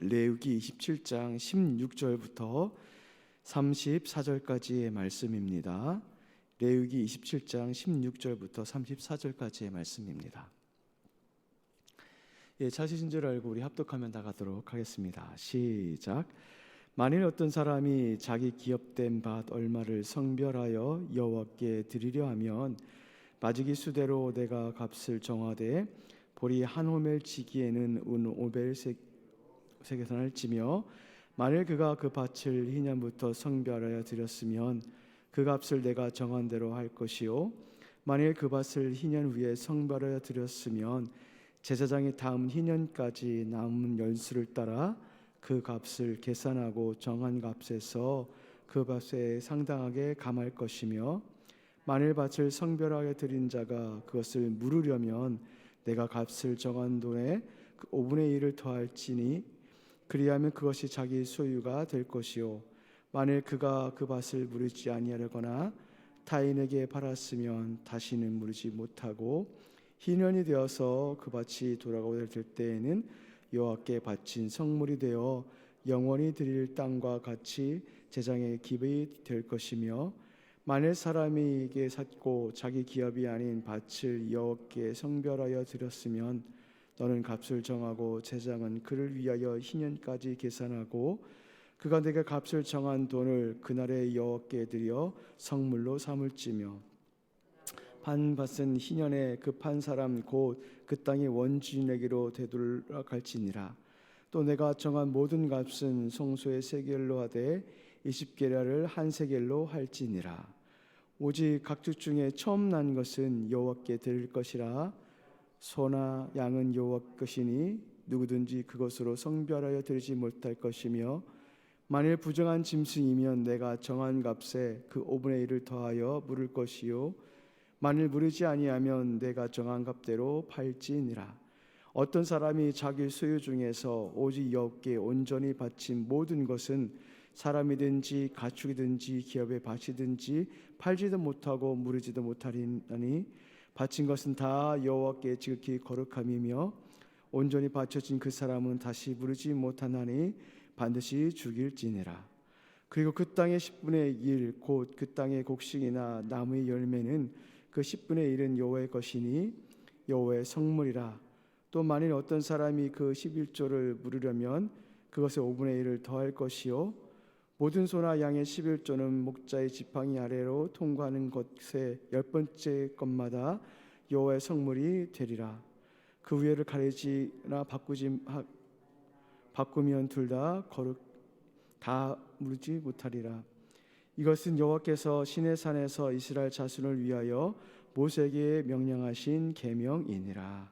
레위기 27장 16절부터 34절까지의 말씀입니다. 레위기 27장 16절부터 34절까지의 말씀입니다. 찾으신 줄 알고 우리 합독하면 나가도록 하겠습니다. 시작. 만일 어떤 사람이 자기 기업된 밭 얼마를 성별하여 여호와께 드리려 하면 마지기 수대로 내가 값을 정하되 보리 한 호멜 지기에는 은 500세겔을 찌며 만일 그가 그 밭을 희년부터 성별하여 드렸으면 그 값을 내가 정한 대로 할 것이요 만일 그 밭을 희년 후에 성별하여 드렸으면 제사장이 다음 희년까지 남은 연수를 따라 그 값을 계산하고 정한 값에서 그 값에 상당하게 감할 것이며 만일 밭을 성별하여 드린 자가 그것을 물으려면 내가 값을 정한 돈에 그 5분의 1을 더할지니 그리하면 그것이 자기 소유가 될 것이요 만일 그가 그 밭을 물으지 아니하려거나 타인에게 팔았으면 다시는 물으지 못하고 희년이 되어서 그 밭이 돌아오게 될 때에는 여호와께 바친 성물이 되어 영원히 드릴 땅과 같이 제장의 기업이 될 것이며 만일 사람에게 샀고 자기 기업이 아닌 밭을 여호와께 성별하여 드렸으면 너는 값을 정하고 제장은 그를 위하여 희년까지 계산하고 그가 내게 값을 정한 돈을 그날에 여호와께 드려 성물로 삼을지며 판 밭은 희년에 그 판 사람 곧 그 땅의 원주인에게로 되돌아갈지니라. 또 내가 정한 모든 값은 송소의 세겔로 하되 20게라를 한 세겔로 할지니라. 오직 각축 중에 처음 난 것은 여호와께 드릴 것이라. 소나 양은 여호와 것이니 누구든지 그것으로 성별하여 드리지 못할 것이며 만일 부정한 짐승이면 내가 정한 값에 그 5분의 1을 더하여 물을 것이요 만일 물으지 아니하면 내가 정한 값대로 팔지니라. 어떤 사람이 자기 소유 중에서 오직 여호와께 온전히 바친 모든 것은 사람이든지 가축이든지 기업의 밭이든지 팔지도 못하고 물으지도 못하리니 바친 것은 다 여호와께 지극히 거룩함이며 온전히 바쳐진 그 사람은 다시 물으지 못하나니 반드시 죽일지니라. 그리고 그 땅의 10분의 1 곧 그 땅의 곡식이나 나무의 열매는 그 10분의 1은 여호와의 것이니 여호와의 성물이라. 또 만일 어떤 사람이 그 11조를 물으려면 그것에 5분의 1을 더할 것이요 모든 소나 양의 11조는 목자의 지팡이 아래로 통과하는 것의 10번째 것마다 여호와의 성물이 되리라. 그 위에를 가리지나 바꾸면 둘 다 거룩 다 물지 못하리라. 이것은 여호와께서 시내산에서 이스라엘 자손을 위하여 모세에게 명령하신 계명이니라.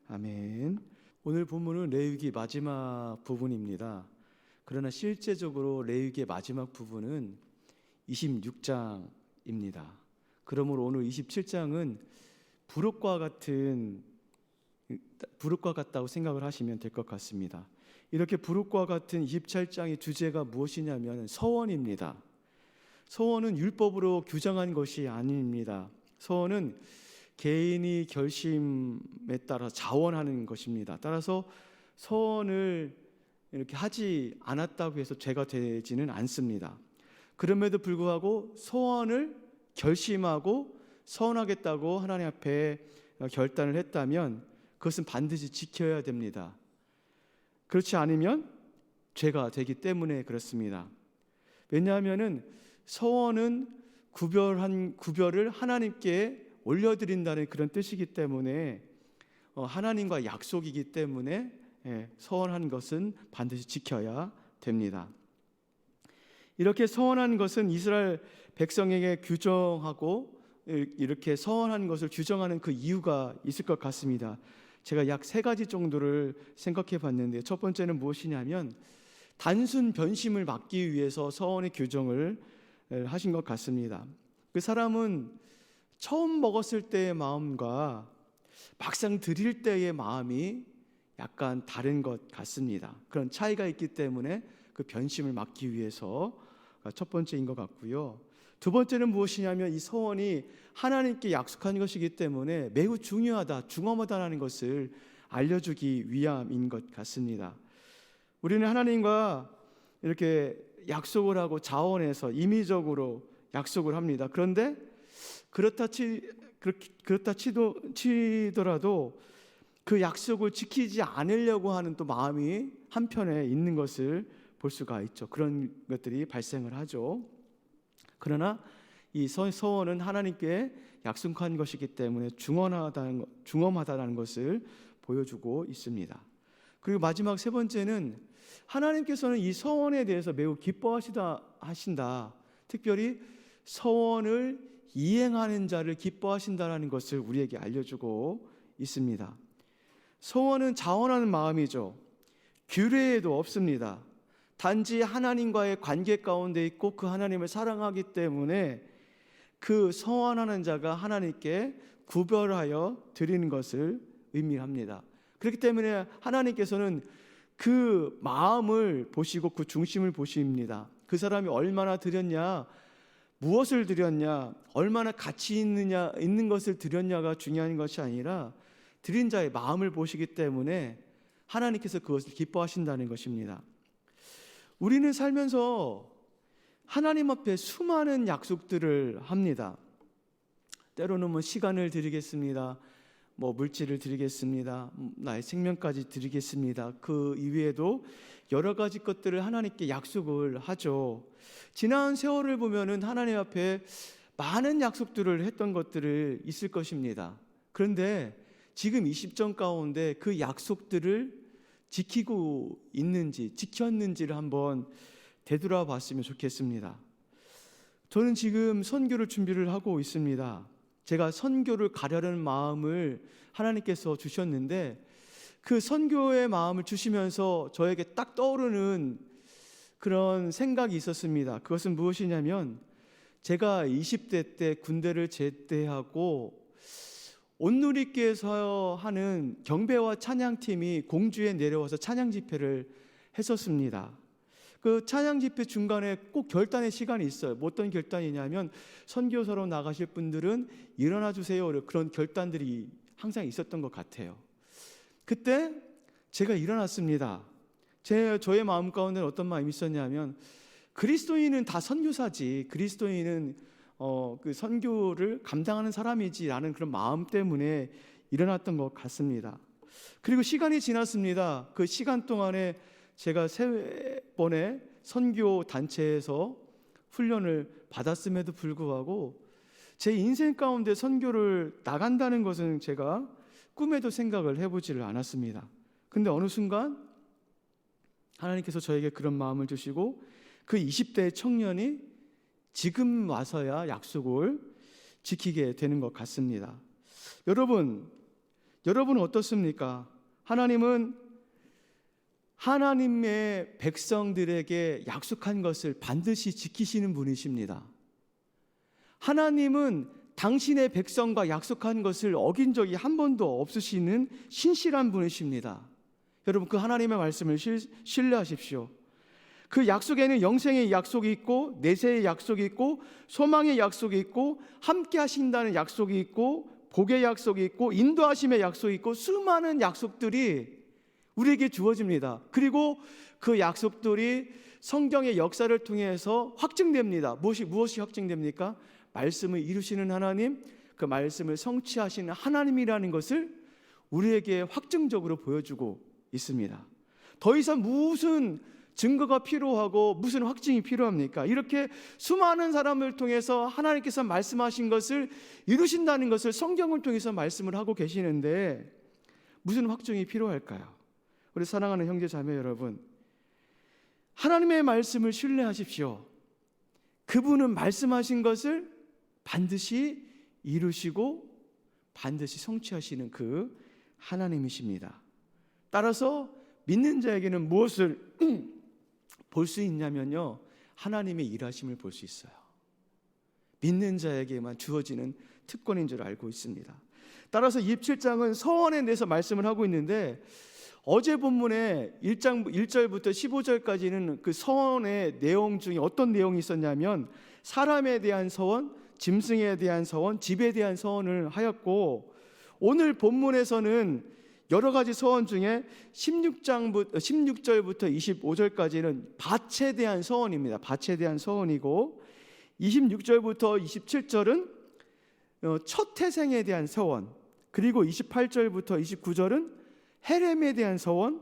아멘. 오늘 본문은 레위기 마지막 부분입니다. 그러나 실제적으로 레위기의 마지막 부분은 26장입니다. 그러므로 오늘 27장은 부록과 같다고 생각을 하시면 될 것 같습니다. 이렇게 부록과 같은 27장의 주제가 무엇이냐면 서원입니다. 서원은 율법으로 규정한 것이 아닙니다. 서원은 개인이 결심에 따라 자원하는 것입니다. 따라서 서원을 이렇게 하지 않았다고 해서 죄가 되지는 않습니다. 그럼에도 불구하고 서원을 결심하고 서원하겠다고 하나님 앞에 결단을 했다면 그것은 반드시 지켜야 됩니다. 그렇지 않으면 죄가 되기 때문에 그렇습니다. 왜냐하면은 서원은 구별을 하나님께 올려드린다는 그런 뜻이기 때문에 하나님과 약속이기 때문에 서원한 것은 반드시 지켜야 됩니다. 이렇게 서원한 것은 이스라엘 백성에게 규정하고 이렇게 서원한 것을 규정하는 그 이유가 있을 것 같습니다. 제가 약 3가지 정도를 생각해 봤는데 첫 번째는 무엇이냐면 단순 변심을 막기 위해서 서원의 규정을 하신 것 같습니다. 그 사람은 처음 먹었을 때의 마음과 막상 드릴 때의 마음이 약간 다른 것 같습니다. 그런 차이가 있기 때문에 그 변심을 막기 위해서가 첫 번째인 것 같고요. 두 번째는 무엇이냐면 이 서원이 하나님께 약속한 것이기 때문에 매우 중요하다, 중엄하다는 것을 알려주기 위함인 것 같습니다. 우리는 하나님과 이렇게 약속을 하고 자원해서 임의적으로 약속을 합니다. 그런데 그렇다 치더라도 그 약속을 지키지 않으려고 하는 또 마음이 한편에 있는 것을 볼 수가 있죠. 그런 것들이 발생을 하죠. 그러나 이 서원은 하나님께 약속한 것이기 때문에 중엄하다는 것을 보여주고 있습니다. 그리고 마지막 세 번째는 하나님께서는 이 서원에 대해서 매우 기뻐하신다. 특별히 서원을 이행하는 자를 기뻐하신다는 것을 우리에게 알려주고 있습니다. 서원은 자원하는 마음이죠. 규례에도 없습니다. 단지 하나님과의 관계 가운데 있고 그 하나님을 사랑하기 때문에 그 서원하는 자가 하나님께 구별하여 드리는 것을 의미합니다. 그렇기 때문에 하나님께서는 그 마음을 보시고 그 중심을 보십니다. 그 사람이 얼마나 드렸냐, 무엇을 드렸냐, 얼마나 가치 있는 것을 드렸냐가 중요한 것이 아니라 드린 자의 마음을 보시기 때문에 하나님께서 그것을 기뻐하신다는 것입니다. 우리는 살면서 하나님 앞에 수많은 약속들을 합니다. 때로는 시간을 드리겠습니다. 물질을 드리겠습니다. 나의 생명까지 드리겠습니다. 그 이외에도 여러 가지 것들을 하나님께 약속을 하죠. 지난 세월을 보면은 하나님 앞에 많은 약속들을 했던 것들을 있을 것입니다. 그런데 지금 20전 가운데 그 약속들을 지키고 있는지, 지켰는지를 한번 되돌아봤으면 좋겠습니다. 저는 지금 선교를 준비를 하고 있습니다. 제가 선교를 가려는 마음을 하나님께서 주셨는데 그 선교의 마음을 주시면서 저에게 딱 떠오르는 그런 생각이 있었습니다. 그것은 무엇이냐면 제가 20대 때 군대를 제대하고 온누리교에서 하는 경배와 찬양팀이 공주에 내려와서 찬양 집회를 했었습니다. 그 찬양 집회 중간에 꼭 결단의 시간이 있어요. 어떤 결단이냐면 선교사로 나가실 분들은 일어나 주세요. 그런 결단들이 항상 있었던 것 같아요. 그때 제가 일어났습니다. 저의 마음 가운데는 어떤 마음이 있었냐면 그리스도인은 다 선교사지, 그리스도인은 그 선교를 감당하는 사람이지라는 그런 마음 때문에 일어났던 것 같습니다. 그리고 시간이 지났습니다. 그 시간 동안에 제가 3번의 선교 단체에서 훈련을 받았음에도 불구하고 제 인생 가운데 선교를 나간다는 것은 제가 꿈에도 생각을 해보지를 않았습니다. 근데 어느 순간 하나님께서 저에게 그런 마음을 주시고 그 20대의 청년이 지금 와서야 약속을 지키게 되는 것 같습니다. 여러분은 어떻습니까? 하나님은 하나님의 백성들에게 약속한 것을 반드시 지키시는 분이십니다. 하나님은 당신의 백성과 약속한 것을 어긴 적이 한 번도 없으시는 신실한 분이십니다. 여러분, 그 하나님의 말씀을 신뢰하십시오. 그 약속에는 영생의 약속이 있고 내세의 약속이 있고 소망의 약속이 있고 함께 하신다는 약속이 있고 복의 약속이 있고 인도하심의 약속이 있고 수많은 약속들이 우리에게 주어집니다. 그리고 그 약속들이 성경의 역사를 통해서 확증됩니다. 무엇이 확증됩니까? 말씀을 이루시는 하나님, 그 말씀을 성취하시는 하나님이라는 것을 우리에게 확증적으로 보여주고 있습니다. 더 이상 무슨 증거가 필요하고 무슨 확증이 필요합니까? 이렇게 수많은 사람을 통해서 하나님께서 말씀하신 것을 이루신다는 것을 성경을 통해서 말씀을 하고 계시는데 무슨 확증이 필요할까요? 우리 사랑하는 형제 자매 여러분, 하나님의 말씀을 신뢰하십시오. 그분은 말씀하신 것을 반드시 이루시고 반드시 성취하시는 그 하나님이십니다. 따라서 믿는 자에게는 무엇을 볼 수 있냐면요, 하나님의 일하심을 볼 수 있어요. 믿는 자에게만 주어지는 특권인 줄 알고 있습니다. 따라서 27장은 서원에 대해서 말씀을 하고 있는데 어제 본문에 1절부터 15절까지는 그 서원의 내용 중에 어떤 내용이 있었냐면 사람에 대한 서원, 짐승에 대한 서원, 집에 대한 서원을 하였고 오늘 본문에서는 여러 가지 서원 중에 16절부터 25절까지는 밭에 대한 서원입니다. 밭에 대한 서원이고 26절부터 27절은 첫 태생에 대한 서원, 그리고 28절부터 29절은 헤렘에 대한 서원,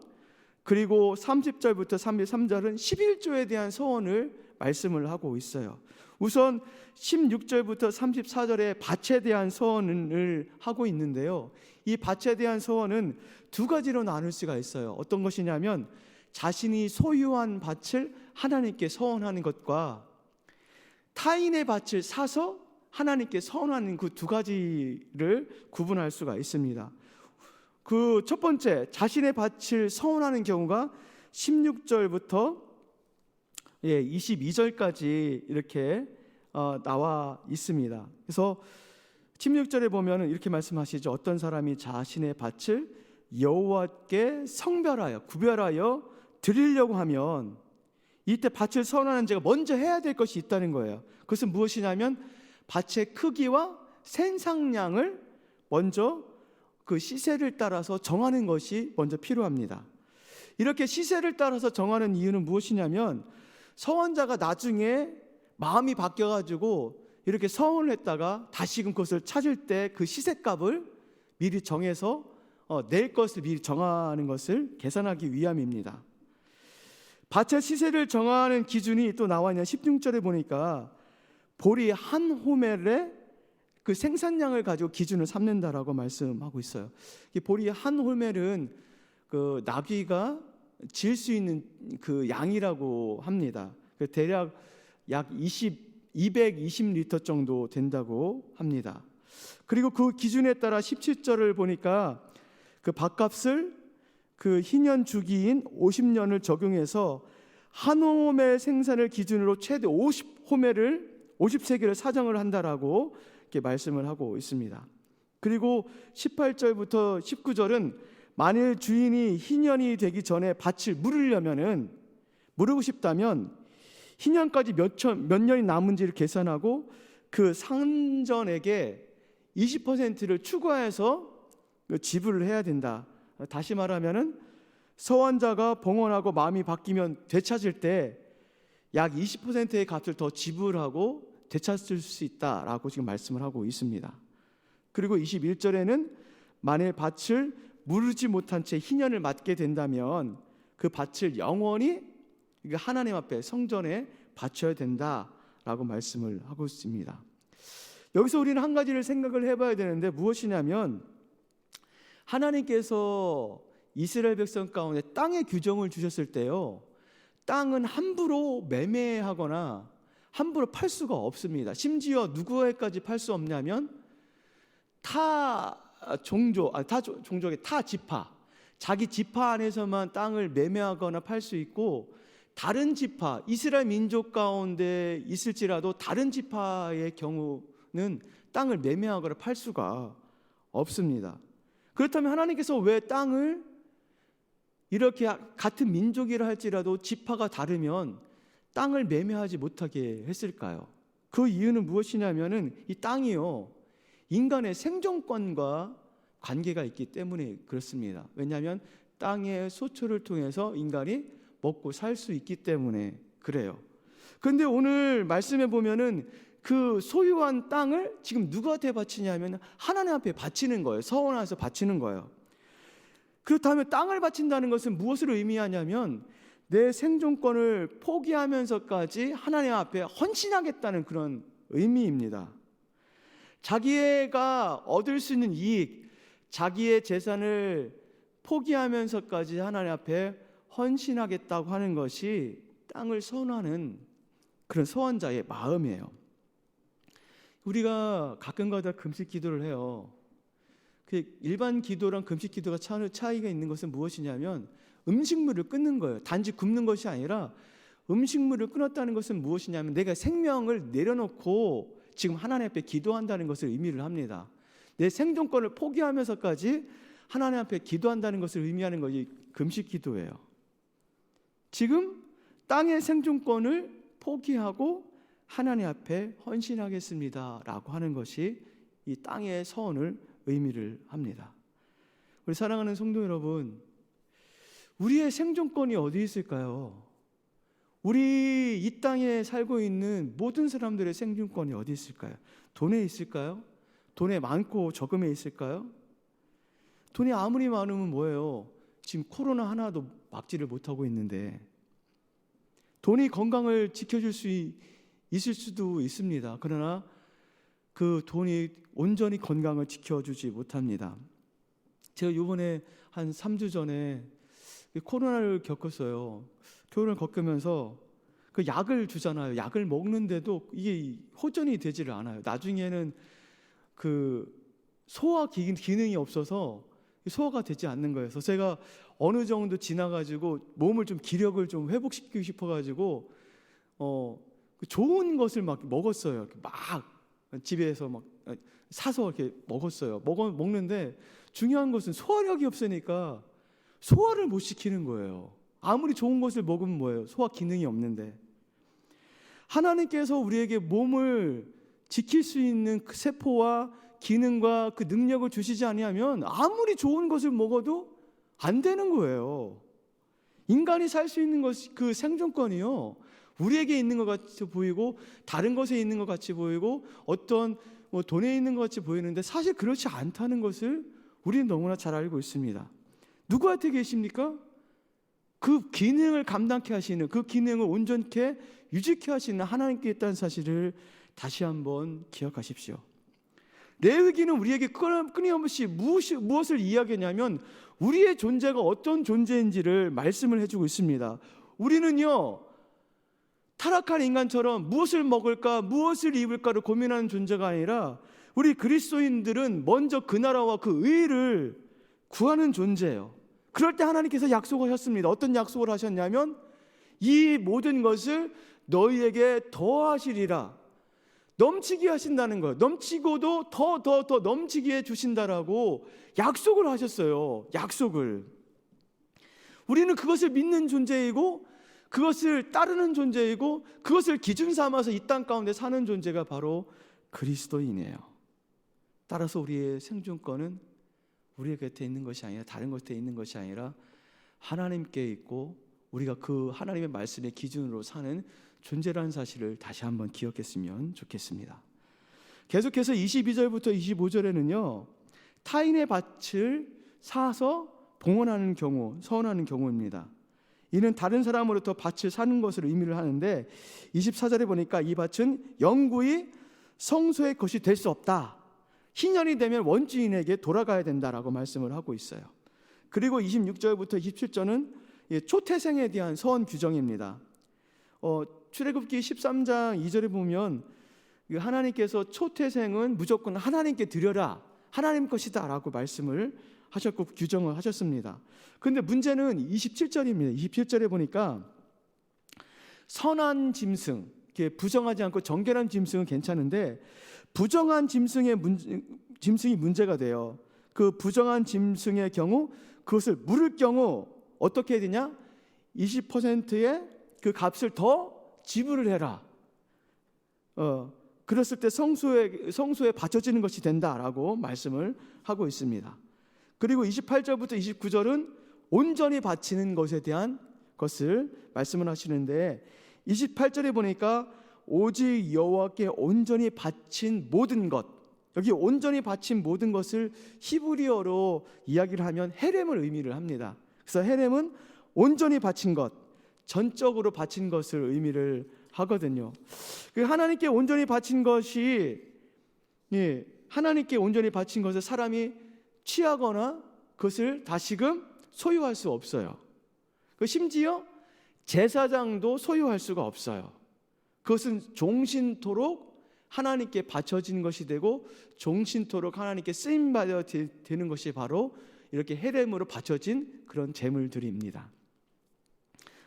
그리고 30절부터 33절은 11조에 대한 서원을 말씀을 하고 있어요. 우선 16절부터 34절에 밭에 대한 서원을 하고 있는데요, 이 밭에 대한 서원은 두 가지로 나눌 수가 있어요. 어떤 것이냐면 자신이 소유한 밭을 하나님께 서원하는 것과 타인의 밭을 사서 하나님께 서원하는 그 두 가지를 구분할 수가 있습니다. 그 첫 번째, 자신의 밭을 서원하는 경우가 16절부터 22절까지 이렇게 나와 있습니다. 그래서 16절에 보면 이렇게 말씀하시죠. 어떤 사람이 자신의 밭을 여호와께 성별하여 구별하여 드리려고 하면, 이때 밭을 서원하는 자가 먼저 해야 될 것이 있다는 거예요. 그것은 무엇이냐면 밭의 크기와 생산량을 먼저 그 시세를 따라서 정하는 것이 먼저 필요합니다. 이렇게 시세를 따라서 정하는 이유는 무엇이냐면 서원자가 나중에 마음이 바뀌어가지고 이렇게 서원을 했다가 다시금 그것을 찾을 때 그 시세값을 미리 정해서 낼 것을 미리 정하는 것을 계산하기 위함입니다. 밭의 시세를 정하는 기준이 또 나와 있는 16절에 보니까 보리 한 호멜의 그 생산량을 가지고 기준을 삼는다라고 말씀하고 있어요. 이 보리 한 호멜은 그 나귀가 질 수 있는 그 양이라고 합니다. 대략 약 220리터 정도 된다고 합니다. 그리고 그 기준에 따라 17절을 보니까 그 밭값을 그 희년 주기인 50년을 적용해서 한 호멜 생산을 기준으로 최대 50세겔을 사정을 한다라고 이렇게 말씀을 하고 있습니다. 그리고 18절부터 19절은 만일 주인이 희년이 되기 전에 밭을 물으고 싶다면 희년까지 몇 년이 남은지를 계산하고 그 상전에게 20%를 추가해서 지불을 해야 된다. 다시 말하면은 서원자가 봉헌하고 마음이 바뀌면 되찾을 때 약 20%의 값을 더 지불하고 되찾을 수 있다라고 지금 말씀을 하고 있습니다. 그리고 21절에는 만일 밭을 무르지 못한 채 희년을 맞게 된다면 그 밭을 영원히 하나님 앞에 성전에 바쳐야 된다라고 말씀을 하고 있습니다. 여기서 우리는 한 가지를 생각을 해봐야 되는데 무엇이냐면 하나님께서 이스라엘 백성 가운데 땅의 규정을 주셨을 때요, 땅은 함부로 매매하거나 함부로 팔 수가 없습니다. 심지어 누구에까지 팔 수 없냐면 타 지파, 자기 지파 안에서만 땅을 매매하거나 팔 수 있고, 다른 지파, 이스라엘 민족 가운데 있을지라도 다른 지파의 경우는 땅을 매매하거나 팔 수가 없습니다. 그렇다면 하나님께서 왜 땅을 이렇게 같은 민족이라 할지라도 지파가 다르면 땅을 매매하지 못하게 했을까요? 그 이유는 무엇이냐면은 이 땅이요, 인간의 생존권과 관계가 있기 때문에 그렇습니다. 왜냐하면 땅의 소출을 통해서 인간이 먹고 살 수 있기 때문에 그래요. 그런데 오늘 말씀해 보면은 그 소유한 땅을 지금 누구한테 바치냐면 하나님 앞에 바치는 거예요. 서원해서 바치는 거예요. 그렇다면 땅을 바친다는 것은 무엇을 의미하냐면 내 생존권을 포기하면서까지 하나님 앞에 헌신하겠다는 그런 의미입니다. 자기가 얻을 수 있는 이익, 자기의 재산을 포기하면서까지 하나님 앞에 헌신하겠다고 하는 것이 땅을 선호하는 그런 서원자의 마음이에요. 우리가 가끔가다 금식 기도를 해요. 그 일반 기도랑 금식 기도가 차이가 있는 것은 무엇이냐면 음식물을 끊는 거예요. 단지 굶는 것이 아니라 음식물을 끊었다는 것은 무엇이냐면 내가 생명을 내려놓고 지금 하나님 앞에 기도한다는 것을 의미를 합니다. 내 생존권을 포기하면서까지 하나님 앞에 기도한다는 것을 의미하는 것이 금식 기도예요. 지금 땅의 생존권을 포기하고 하나님 앞에 헌신하겠습니다 라고 하는 것이 이 땅의 서원을 의미를 합니다. 우리 사랑하는 성도 여러분, 우리의 생존권이 어디 있을까요? 우리 이 땅에 살고 있는 모든 사람들의 생존권이 어디 있을까요? 돈에 있을까요? 돈에 많고 적음에 있을까요? 돈이 아무리 많으면 뭐예요? 지금 코로나 하나도 막지를 못하고 있는데, 돈이 건강을 지켜줄 수 있을 수도 있습니다. 그러나 그 돈이 온전히 건강을 지켜주지 못합니다. 제가 이번에 한 3주 전에 코로나를 겪었어요. 코로나를 겪으면서 그 약을 주잖아요. 약을 먹는데도 이게 호전이 되지를 않아요. 나중에는 그 소화 기능이 없어서 소화가 되지 않는 거예요. 그래서 제가 어느 정도 지나가지고 몸을 좀 기력을 좀 회복시키고 싶어가지고 좋은 것을 막 먹었어요. 막 집에서 막 사서 이렇게 먹었어요. 먹는데 중요한 것은 소화력이 없으니까 소화를 못 시키는 거예요. 아무리 좋은 것을 먹으면 뭐예요? 소화 기능이 없는데. 하나님께서 우리에게 몸을 지킬 수 있는 그 세포와 기능과 그 능력을 주시지 아니하면 아무리 좋은 것을 먹어도 안 되는 거예요. 인간이 살 수 있는 것, 그 생존권이요, 우리에게 있는 것 같이 보이고 다른 것에 있는 것 같이 보이고 어떤 돈에 있는 것 같이 보이는데 사실 그렇지 않다는 것을 우리는 너무나 잘 알고 있습니다. 누구한테 계십니까? 그 기능을 감당케 하시는, 그 기능을 온전케 유지케 하시는 하나님께 있다는 사실을 다시 한번 기억하십시오. 레위기는 우리에게 끊임없이 무엇을 이야기하냐면 우리의 존재가 어떤 존재인지를 말씀을 해주고 있습니다. 우리는요, 타락한 인간처럼 무엇을 먹을까, 무엇을 입을까를 고민하는 존재가 아니라 우리 그리스도인들은 먼저 그 나라와 그 의를 구하는 존재예요. 그럴 때 하나님께서 약속하셨습니다. 어떤 약속을 하셨냐면 이 모든 것을 너희에게 더하시리라. 넘치게 하신다는 거예요. 넘치고도 더 넘치게 해주신다라고 약속을 하셨어요. 약속을. 우리는 그것을 믿는 존재이고 그것을 따르는 존재이고 그것을 기준 삼아서 이 땅 가운데 사는 존재가 바로 그리스도인이에요. 따라서 우리의 생존권은 우리 곁에 있는 것이 아니라 다른 곳에 있는 것이 아니라 하나님께 있고 우리가 그 하나님의 말씀의 기준으로 사는 존재라는 사실을 다시 한번 기억했으면 좋겠습니다. 계속해서 22절부터 25절에는요, 타인의 밭을 사서 봉헌하는 경우, 서원하는 경우입니다. 이는 다른 사람으로부터 밭을 사는 것을 의미를 하는데 24절에 보니까 이 밭은 영구히 성소의 것이 될 수 없다. 희년이 되면 원주인에게 돌아가야 된다라고 말씀을 하고 있어요. 그리고 26절부터 27절은 초태생에 대한 서원 규정입니다. 출애굽기 13장 2절에 보면 하나님께서 초태생은 무조건 하나님께 드려라, 하나님 것이다 라고 말씀을 하셨고 규정을 하셨습니다. 그런데 문제는 27절입니다. 27절에 보니까 선한 짐승, 부정하지 않고 정결한 짐승은 괜찮은데 부정한 짐승이 문제가 돼요. 그 부정한 짐승의 경우 그것을 물을 경우 어떻게 해야 되냐? 20%의 그 값을 더 지불을 해라. 그랬을 때 성소에 바쳐지는 것이 된다라고 말씀을 하고 있습니다. 그리고 28절부터 29절은 온전히 바치는 것에 대한 것을 말씀을 하시는데 28절에 보니까 오직 여호와께 온전히 바친 모든 것, 여기 온전히 바친 모든 것을 히브리어로 이야기를 하면 헤렘을 의미를 합니다. 그래서 헤렘은 온전히 바친 것, 전적으로 바친 것을 의미를 하거든요. 그 하나님께 온전히 바친 것이, 하나님께 온전히 바친 것을 사람이 취하거나 그것을 다시금 소유할 수 없어요. 심지어 제사장도 소유할 수가 없어요. 그것은 종신토록 하나님께 바쳐진 것이 되고 종신토록 하나님께 쓰임받아야 되는 것이 바로 이렇게 헤렘으로 바쳐진 그런 제물들입니다.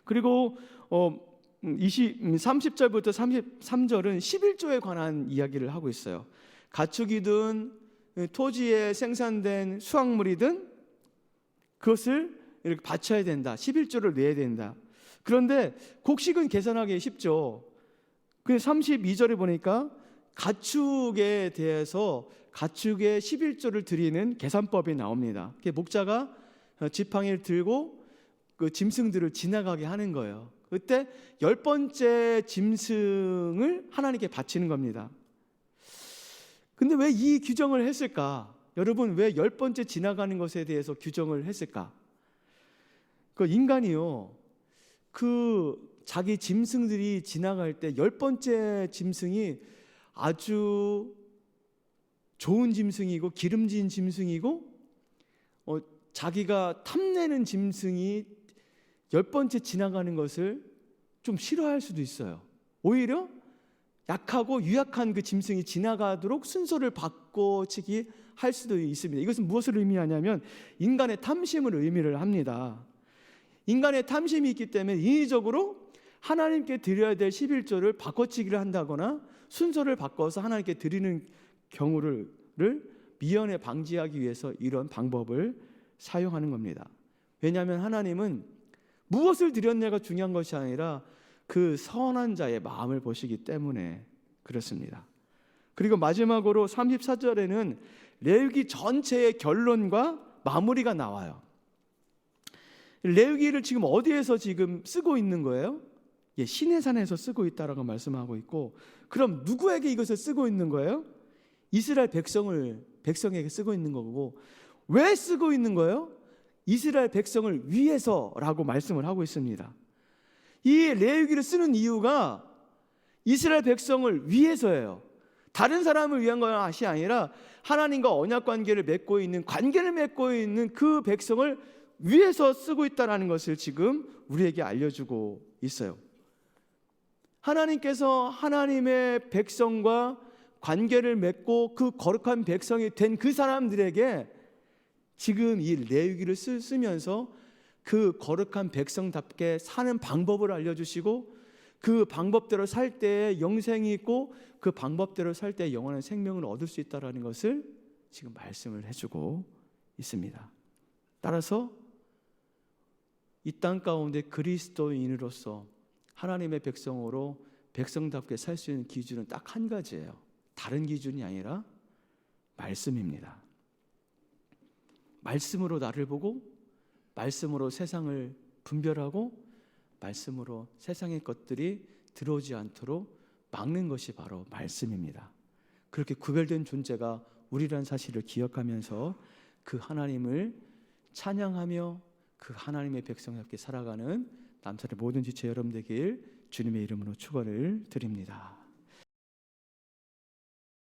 그리고 30절부터 33절은 11조에 관한 이야기를 하고 있어요. 가축이든 토지에 생산된 수확물이든 그것을 이렇게 바쳐야 된다. 11조를 내야 된다. 그런데 곡식은 계산하기 쉽죠. 32절에 보니까 가축에 대해서 가축의 11조를 드리는 계산법이 나옵니다. 목자가 지팡이를 들고 그 짐승들을 지나가게 하는 거예요. 그때 10번째 짐승을 하나님께 바치는 겁니다. 근데 왜 이 규정을 했을까? 여러분, 왜 10번째 지나가는 것에 대해서 규정을 했을까? 그 인간이요, 그 자기 짐승들이 지나갈 때 10번째 짐승이 아주 좋은 짐승이고 기름진 짐승이고 자기가 탐내는 짐승이 10번째 지나가는 것을 좀 싫어할 수도 있어요. 오히려 약하고 유약한 그 짐승이 지나가도록 순서를 바꿔치기 할 수도 있습니다. 이것은 무엇을 의미하냐면 인간의 탐심을 의미를 합니다. 인간의 탐심이 있기 때문에 인위적으로 하나님께 드려야 될 11조를 바꿔치기를 한다거나 순서를 바꿔서 하나님께 드리는 경우를 미연에 방지하기 위해서 이런 방법을 사용하는 겁니다. 왜냐하면 하나님은 무엇을 드렸냐가 중요한 것이 아니라 그 선한 자의 마음을 보시기 때문에 그렇습니다. 그리고 마지막으로 34절에는 레위기 전체의 결론과 마무리가 나와요. 레위기를 지금 어디에서 지금 쓰고 있는 거예요? 시내산에서 쓰고 있다라고 말씀하고 있고, 그럼 누구에게 이것을 쓰고 있는 거예요? 이스라엘 백성에게 쓰고 있는 거고, 왜 쓰고 있는 거예요? 이스라엘 백성을 위해서라고 말씀을 하고 있습니다. 이 레위기를 쓰는 이유가 이스라엘 백성을 위해서예요. 다른 사람을 위한 것이 아니라 하나님과 언약 관계를 맺고 있는 그 백성을 위해서 쓰고 있다는 것을 지금 우리에게 알려주고 있어요. 하나님께서 하나님의 백성과 관계를 맺고 그 거룩한 백성이 된 그 사람들에게 지금 이 레위기를 쓰면서 그 거룩한 백성답게 사는 방법을 알려주시고, 그 방법대로 살 때에 영생이 있고 그 방법대로 살 때 영원한 생명을 얻을 수 있다는 것을 지금 말씀을 해주고 있습니다. 따라서 이 땅 가운데 그리스도인으로서 하나님의 백성으로 백성답게 살 수 있는 기준은 딱 한 가지예요. 다른 기준이 아니라 말씀입니다. 말씀으로 나를 보고, 말씀으로 세상을 분별하고, 말씀으로 세상의 것들이 들어오지 않도록 막는 것이 바로 말씀입니다. 그렇게 구별된 존재가 우리라는 사실을 기억하면서 그 하나님을 찬양하며 그 하나님의 백성답게 살아가는 남산의 모든 지체 여러분 되길 주님의 이름으로 축원을 드립니다.